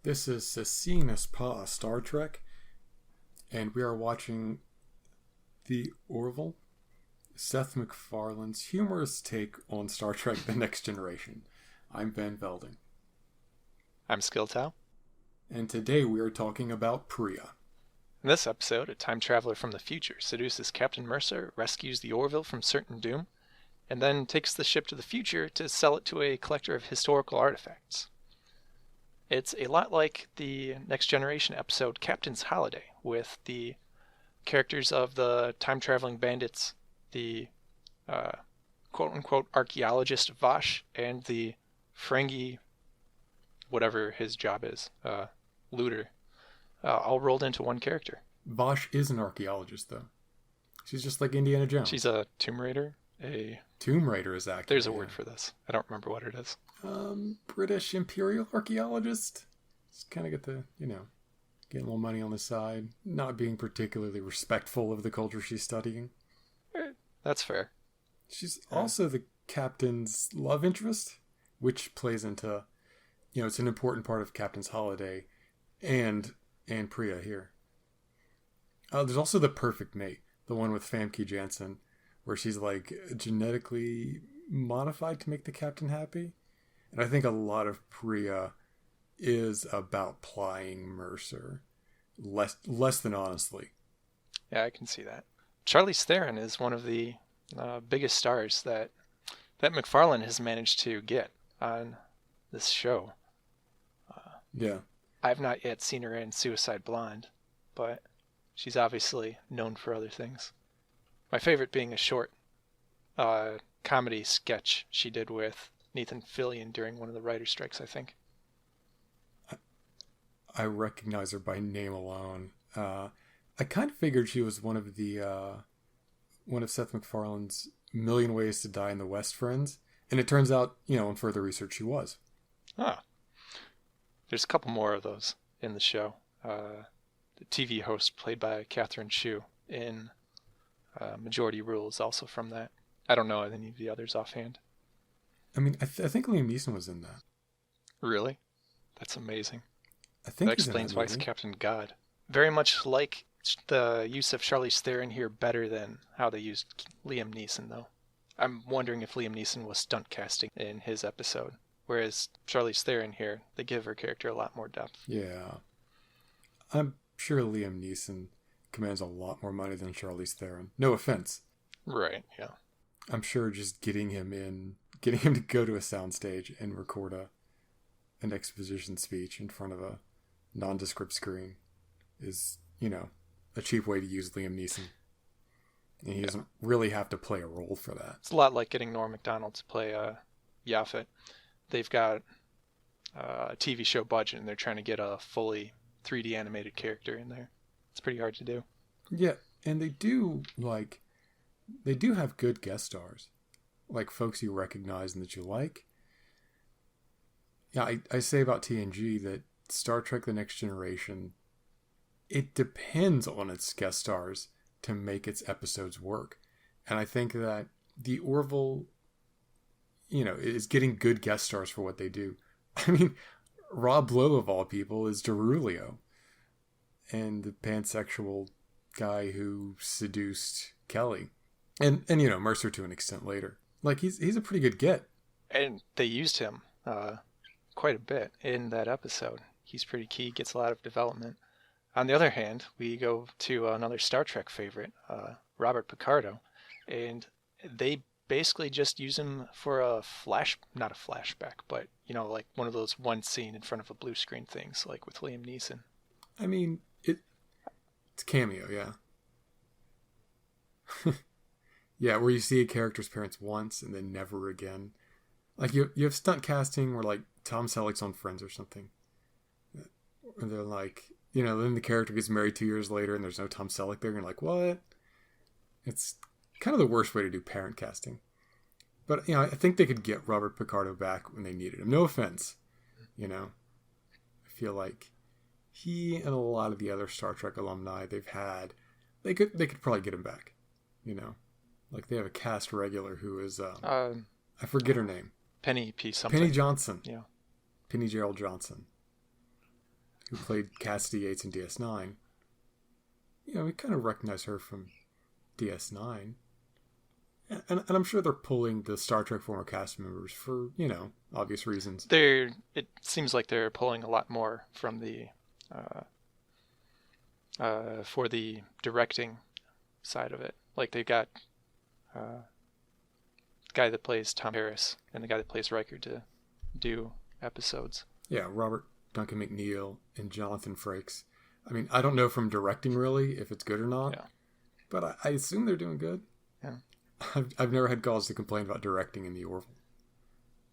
This is Ceci Pa Star Trek, and we are watching the Orville, Seth MacFarlane's humorous take on Star Trek The Next Generation. I'm Ben Velding. I'm Skiltow. And today we are talking about Pria. In this episode, a time traveler from the future seduces Captain Mercer, rescues the Orville from certain doom, and then takes the ship to the future to sell it to a collector of historical artifacts. It's a lot like the Next Generation episode Captain's Holiday, with the characters of the time-traveling bandits, the quote-unquote archaeologist Vash, and the Ferengi, whatever his job is, looter, all rolled into one character. Vash is an archaeologist, though. She's just like Indiana Jones. She's a Tomb Raider. Tomb Raider is active. There's a word for this. I don't remember what it is. British imperial archaeologist. Just kind of get the, getting a little money on the side. Not being particularly respectful of the culture she's studying. That's fair. She's also the captain's love interest, which plays into, it's an important part of Captain's Holiday and Pria here. There's also the perfect mate, the one with Famke Janssen, where she's like genetically modified to make the captain happy. And I think a lot of Pria is about plying Mercer, less than honestly. Yeah, I can see that. Charlize Theron is one of the biggest stars that MacFarlane has managed to get on this show. Yeah. I've not yet seen her in Suicide Blonde, but she's obviously known for other things. My favorite being a short comedy sketch she did with Nathan Fillion during one of the writer strikes, I think. I recognize her by name alone. I kind of figured she was one of Seth MacFarlane's Million Ways to Die in the West friends, and it turns out, on further research, she was. Ah. There's a couple more of those in the show. The TV host played by Catherine Chu in Majority Rule is also from that. I don't know any of the others offhand. I mean, I think Liam Neeson was in that. Really? That's amazing. I think that explains why he's Captain God. Very much like the use of Charlize Theron here better than how they used Liam Neeson, though. I'm wondering if Liam Neeson was stunt casting in his episode. Whereas Charlize Theron here, they give her character a lot more depth. Yeah. I'm sure Liam Neeson commands a lot more money than Charlize Theron. No offense. Right, yeah. I'm sure just getting him to go to a soundstage and record an exposition speech in front of a nondescript screen is, a cheap way to use Liam Neeson. And he doesn't really have to play a role for that. It's a lot like getting Norm Macdonald to play Yaphet. They've got a TV show budget and they're trying to get a fully 3D animated character in there. It's pretty hard to do. Yeah, and they do have good guest stars. Like folks you recognize and that you like. Yeah, I say about TNG that Star Trek The Next Generation, it depends on its guest stars to make its episodes work. And I think that the Orville, is getting good guest stars for what they do. I mean, Rob Lowe, of all people, is Derulio. And the pansexual guy who seduced Kelly. And Mercer to an extent later. Like, he's a pretty good get. And they used him quite a bit in that episode. He's pretty key, gets a lot of development. On the other hand, we go to another Star Trek favorite, Robert Picardo, and they basically just use him for not a flashback, but, like one of those one scene in front of a blue screen things, like with Liam Neeson. I mean, it's cameo, yeah. Yeah, where you see a character's parents once and then never again. Like, you have stunt casting where, like, Tom Selleck's on Friends or something. And they're like, then the character gets married 2 years later and there's no Tom Selleck there. And you're like, what? It's kind of the worst way to do parent casting. But, I think they could get Robert Picardo back when they needed him. No offense. I feel like he and a lot of the other Star Trek alumni they've had, they could probably get him back. Like they have a cast regular who is, I forget her name. Penny P. something. Penny Johnson. Yeah. Penny Gerald Johnson. who played Cassidy Yates in DS9. You know, we kind of recognize her from DS9. And I'm sure they're pulling the Star Trek former cast members for, you know, obvious reasons. It seems like they're pulling a lot more from the for the directing side of it. Like they got the guy that plays Tom Harris and the guy that plays Riker to do episodes. Yeah, Robert Duncan McNeil and Jonathan Frakes. I mean, I don't know from directing really if it's good or not, but I assume they're doing good. Yeah. I've never had cause to complain about directing in the Orville.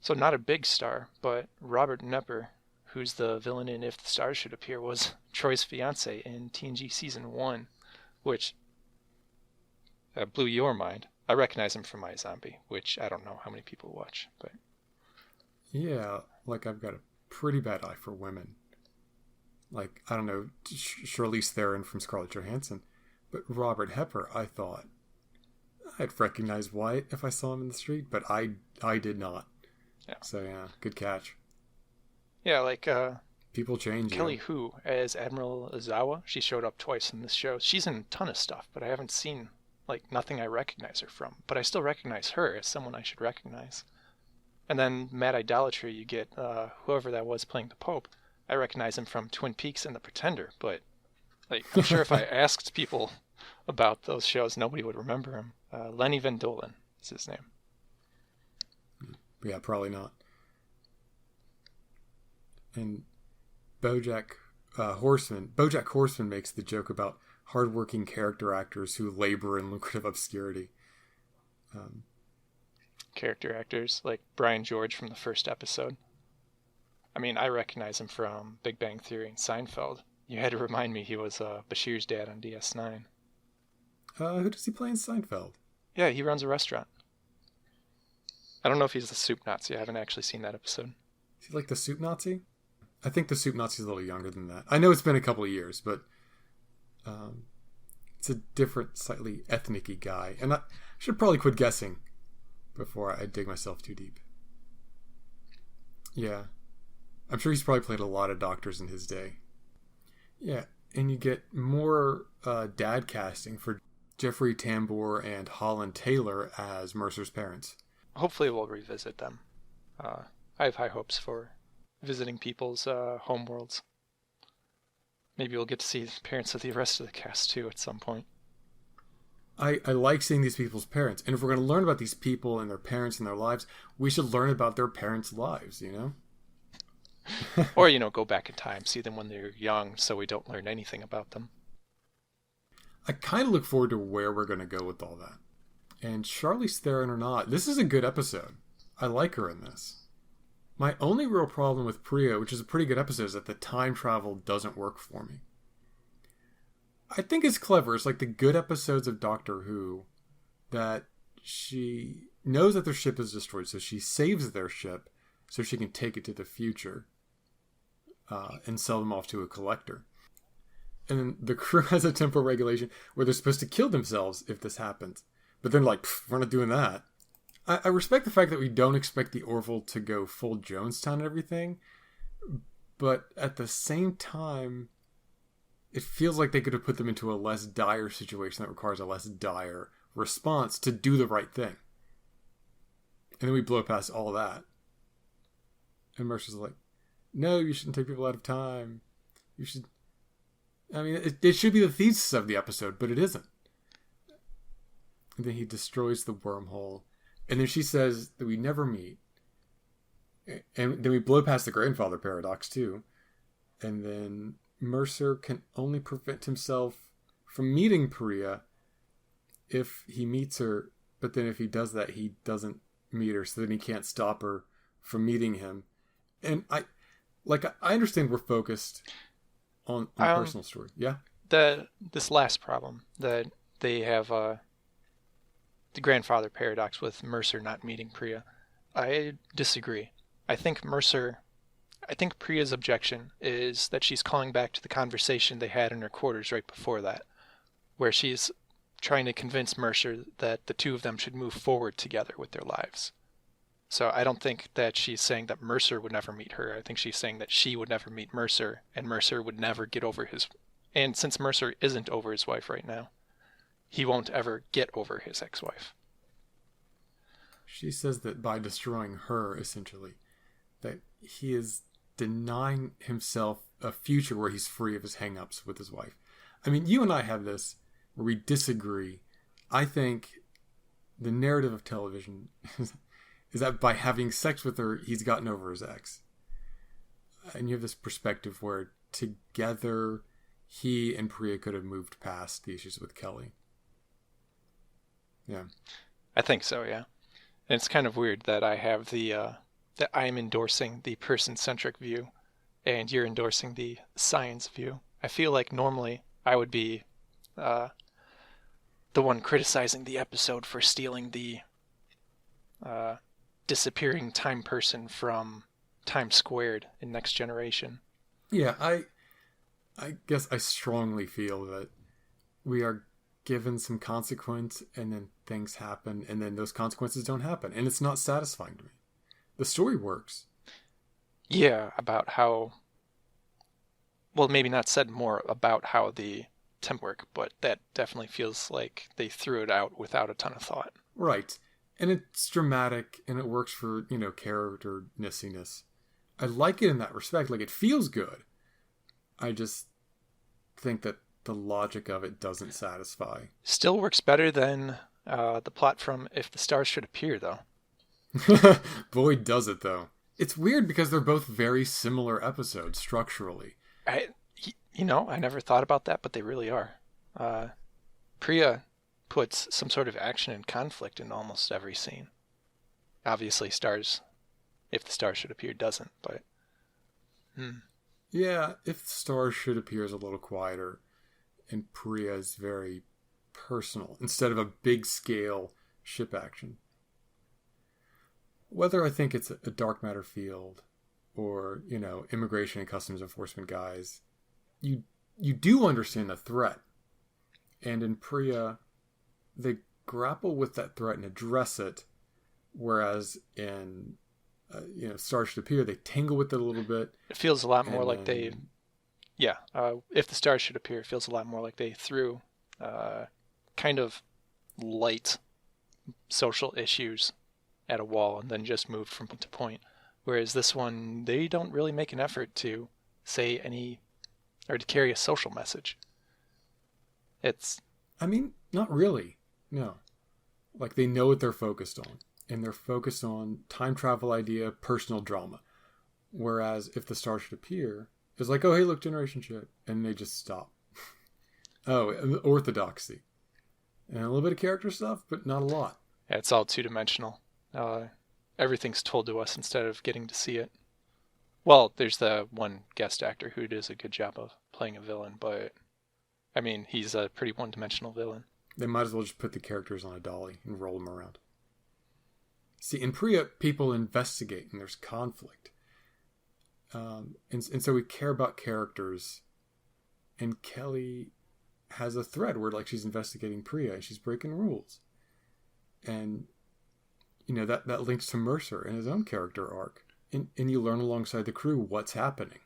So not a big star, but Robert Nepper, who's the villain in If the Stars Should Appear, was Troy's fiance in TNG Season 1, which blew your mind. I recognize him from iZombie, which I don't know how many people watch, but... Yeah, like I've got a pretty bad eye for women. Like, I don't know, Charlize Theron from Scarlett Johansson, but Robert Hepper, I thought I'd recognize Wyatt if I saw him in the street, but I did not. Yeah. So yeah, good catch. Yeah, like people change. Kelly Hu as Admiral Ozawa. She showed up twice in this show. She's in a ton of stuff, but I haven't seen like nothing I recognize her from. But I still recognize her as someone I should recognize. And then Mad Idolatry, you get whoever that was playing the Pope. I recognize him from Twin Peaks and The Pretender, but like I'm sure if I asked people about those shows, nobody would remember him. Lenny Van Dolen is his name. Yeah, probably not. And BoJack Horseman makes the joke about hardworking character actors who labor in lucrative obscurity. Character actors like Brian George from the first episode. I mean, I recognize him from Big Bang Theory and Seinfeld. You had to remind me he was Bashir's dad on DS9. Who does he play in Seinfeld? Yeah, he runs a restaurant. I don't know if he's the soup Nazi. I haven't actually seen that episode. Is he like the soup Nazi? I think the soup Nazi's a little younger than that. I know it's been a couple of years, but it's a different, slightly ethnic-y guy. And I should probably quit guessing before I dig myself too deep. Yeah. I'm sure he's probably played a lot of doctors in his day. Yeah, and you get more dad casting for Jeffrey Tambor and Holland Taylor as Mercer's parents. Hopefully we'll revisit them. I have high hopes for visiting people's homeworlds. Maybe we'll get to see the parents of the rest of the cast too at some point. I like seeing these people's parents. And if we're going to learn about these people and their parents and their lives, we should learn about their parents' lives, you know? Or, you know, go back in time, see them when they're young so we don't learn anything about them. I kind of look forward to where we're going to go with all that. And Charlize Theron or not, this is a good episode. I like her in this. My only real problem with Pria, which is a pretty good episode, is that the time travel doesn't work for me. I think it's clever. It's like the good episodes of Doctor Who that she knows that their ship is destroyed, so she saves their ship so she can take it to the future and sell them off to a collector. And then the crew has a temporal regulation where they're supposed to kill themselves if this happens. But they're like, we're not doing that. I respect the fact that we don't expect the Orville to go full Jonestown and everything. But at the same time, it feels like they could have put them into a less dire situation that requires a less dire response to do the right thing. And then we blow past all that. And Mercer's like, no, you shouldn't take people out of time. You should... I mean, it should be the thesis of the episode, but it isn't. And then he destroys the wormhole. And then she says that we never meet. And then we blow past the grandfather paradox, too. And then Mercer can only prevent himself from meeting Pria if he meets her. But then if he does that, he doesn't meet her. So then he can't stop her from meeting him. And I understand we're focused on personal story. Yeah? This last problem that they have the grandfather paradox with Mercer not meeting Pria. I disagree. I think Priya's objection is that she's calling back to the conversation they had in her quarters right before that, where she's trying to convince Mercer that the two of them should move forward together with their lives. So I don't think that she's saying that Mercer would never meet her. I think she's saying that she would never meet Mercer, and Mercer would never get over his. And since Mercer isn't over his wife right now, he won't ever get over his ex-wife. She says that by destroying her, essentially, that he is denying himself a future where he's free of his hang-ups with his wife. I mean, you and I have this where we disagree. I think the narrative of television is that by having sex with her, he's gotten over his ex. And you have this perspective where together he and Pria could have moved past the issues with Kelly. Yeah. I think so, yeah. And it's kind of weird that I have that I'm endorsing the person-centric view and you're endorsing the science view. I feel like normally I would be the one criticizing the episode for stealing the disappearing time person from Time Squared in Next Generation. Yeah, I guess I strongly feel that we are given some consequence and then things happen and then those consequences don't happen. And it's not satisfying to me. The story works. Yeah, about how... Well, maybe not said more about how the temp work, but that definitely feels like they threw it out without a ton of thought. Right. And it's dramatic and it works for, character nessiness. I like it in that respect. Like, it feels good. I just think that the logic of it doesn't satisfy. Still works better than the plot from If the Stars Should Appear, though. Boy, does it, though. It's weird because they're both very similar episodes structurally. I never thought about that, but they really are. Pria puts some sort of action and conflict in almost every scene. Obviously, If the Stars Should Appear doesn't, but... Yeah, If the Stars Should Appear is a little quieter, and Pria is very personal, instead of a big-scale ship action. Whether I think it's a dark matter field, or, immigration and customs enforcement guys, you do understand the threat. And in Pria, they grapple with that threat and address it, whereas in Stars Should Appear, they tangle with it a little bit. It feels a lot more like they... Yeah, If the Stars Should Appear, it feels a lot more like they threw kind of light social issues at a wall and then just moved from point to point. Whereas this one, they don't really make an effort to say any... or to carry a social message. Not really. No. Like, they know what they're focused on. And they're focused on time travel idea, personal drama. Whereas If the Stars Should Appear, it's like, oh, hey, look, generation shit. And they just stop. Oh, orthodoxy. And a little bit of character stuff, but not a lot. Yeah, it's all two-dimensional. Everything's told to us instead of getting to see it. Well, there's the one guest actor who does a good job of playing a villain, but he's a pretty one-dimensional villain. They might as well just put the characters on a dolly and roll them around. See, in Pria, people investigate and there's conflict. And so we care about characters. And Kelly has a thread where she's investigating Pria and she's breaking rules. And, that links to Mercer and his own character arc. And you learn alongside the crew what's happening.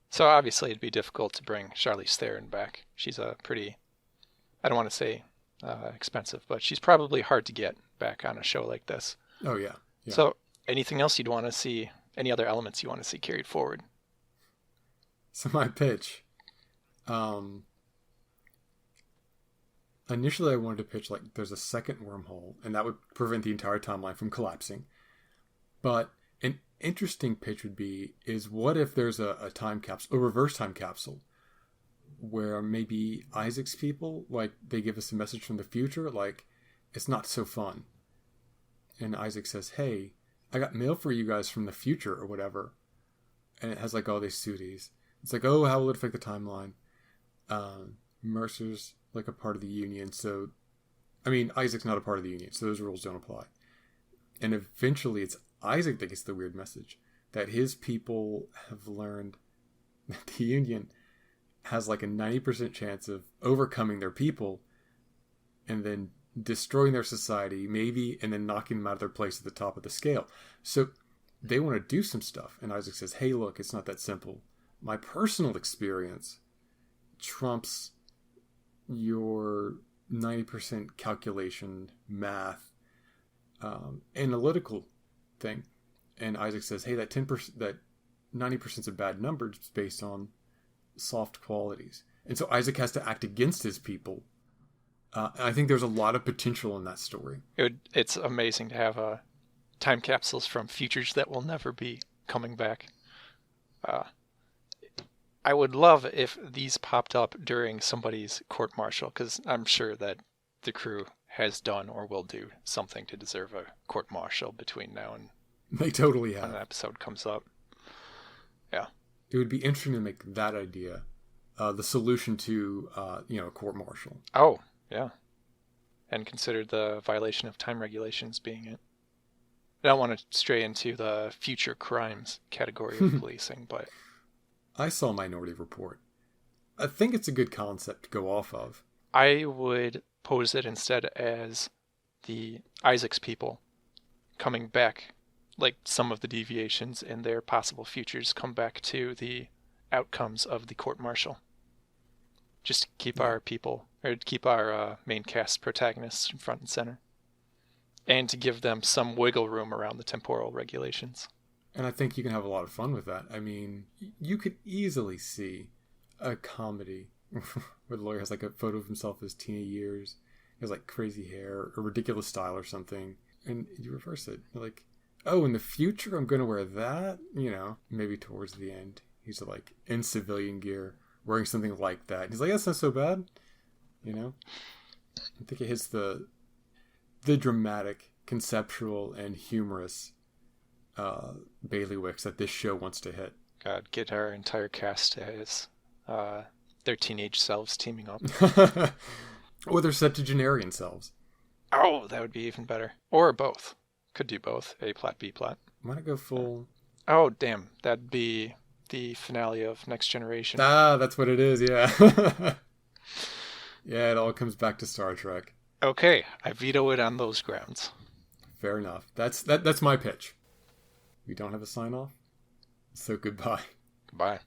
So obviously it'd be difficult to bring Charlize Theron back. She's a pretty, I don't want to say expensive, but she's probably hard to get back on a show like this. Oh, yeah. So anything else you'd want to see, any other elements you want to see carried forward? So my pitch, initially I wanted to pitch there's a second wormhole, and that would prevent the entire timeline from collapsing. But an interesting pitch is what if there's a time capsule, a reverse time capsule, where maybe Isaac's people, they give us a message from the future, it's not so fun. And Isaac says, hey, I got mail for you guys from the future or whatever. And it has all these suities. It's oh, how will it affect the timeline? Mercer's a part of the Union. So, Isaac's not a part of the Union, so those rules don't apply. And eventually it's Isaac that gets the weird message that his people have learned that the Union has a 90% chance of overcoming their people and then destroying their society, maybe, and then knocking them out of their place at the top of the scale. So they want to do some stuff. And Isaac says, hey, look, it's not that simple. My personal experience trumps your 90% calculation, math, analytical thing. And Isaac says, hey, that 10%, that 90% is a bad number just based on soft qualities. And so Isaac has to act against his people. I think there's a lot of potential in that story. It's amazing to have time capsules from futures that will never be coming back. I would love if these popped up during somebody's court-martial, because I'm sure that the crew has done or will do something to deserve a court-martial between now and they totally have. When an episode comes up. Yeah. It would be interesting to make that idea the solution to, a court-martial. Oh, yeah. And consider the violation of time regulations being it. I don't want to stray into the future crimes category of policing, but... I saw Minority Report. I think it's a good concept to go off of. I would pose it instead as the Isaac's people coming back, like some of the deviations in their possible futures come back to the outcomes of the court-martial. Just to keep our people, or to keep our main cast protagonists in front and center. And to give them some wiggle room around the temporal regulations. And I think you can have a lot of fun with that. I mean, you could easily see a comedy where the lawyer has like a photo of himself as teen years. He has like crazy hair or ridiculous style or something. And you reverse it. You're like, oh, in the future I'm going to wear that? Maybe towards the end. He's like in civilian gear, wearing something like that. And he's like, that's not so bad. I think it hits the dramatic, conceptual, and humorous bailiwicks that this show wants to hit. God, get our entire cast as their teenage selves teaming up. Or their septuagenarian selves. Oh, that would be even better. Or both. Could do both. A plot, B plot. Why not go full... Oh, damn. That'd be the finale of Next Generation. Ah, that's what it is, yeah. Yeah, it all comes back to Star Trek. Okay, I veto it on those grounds. Fair enough. That's my pitch. We don't have a sign-off? So goodbye. Goodbye.